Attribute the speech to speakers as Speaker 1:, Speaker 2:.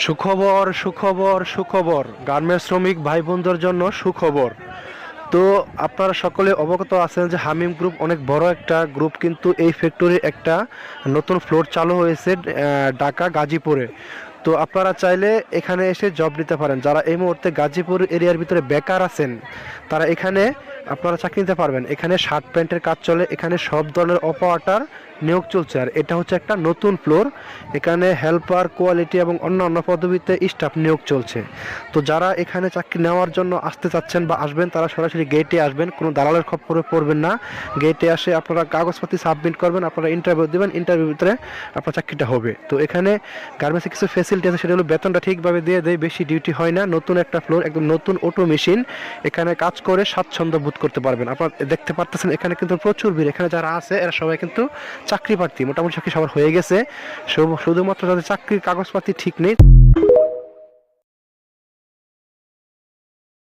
Speaker 1: সুখবর সুখবর সুখবর গার্মেন্টস শ্রমিক ভাই বোনদের জন্য সুখবর। তো আপনারা সকলে অবগত আছেন যে হামিম গ্রুপ অনেক বড় একটা গ্রুপ, কিন্তু এই ফ্যাক্টরির একটা নতুন ফ্লোর চালু হয়েছে ঢাকা গাজীপুরে। তো আপনারা চাইলে এখানে এসে জব নিতে পারেন। যারা এই মুহূর্তে গাজীপুর এরিয়ার ভিতরে বেকার আছেন তারা এখানে আপনারা চাকরি নিতে পারবেন। এখানে শার্ট প্যান্টের কাজ চলে, এখানে সব ধরনের অপারেটর নিয়োগ চলছে। আর এটা হচ্ছে একটা নতুন ফ্লোর, এখানে হেল্পার, কোয়ালিটি এবং অন্যান্য পদবিতে স্টাফ নিয়োগ চলছে। তো যারা এখানে চাকরি নেওয়ার জন্য আসতে চাচ্ছেন বা আসবেন তারা সরাসরি গেটে আসবেন, কোনো দালালের খপ্পরে পড়বেন না। গেটে আসে আপনারা কাগজপাতি সাবমিট করবেন, আপনারা ইন্টারভিউ দেবেন, ইন্টারভিউ ভিতরে আপনার চাকরিটা হবে। তো এখানে গার্মেন্টসে কিছু ফেসিলিটি আছে, সেটা হলো বেতনটা ঠিকভাবে দিয়ে দেয়, বেশি ডিউটি হয় না, নতুন একটা ফ্লোর, একদম নতুন অটো মেশিন, এখানে কাজ করে স্বাচ্ছন্দ্য বোধ করতে পারবেন। আপনারা দেখতে পারতেছেন এখানে কিন্তু প্রচুর ভিড়। এখানে যারা আছে এরা সবাই কিন্তু চাকরি প্রার্থী, মোটামুটি চাকরি সবার হয়ে গেছে, শুধুমাত্র যাদের চাকরির কাগজপাতি ঠিক নেই।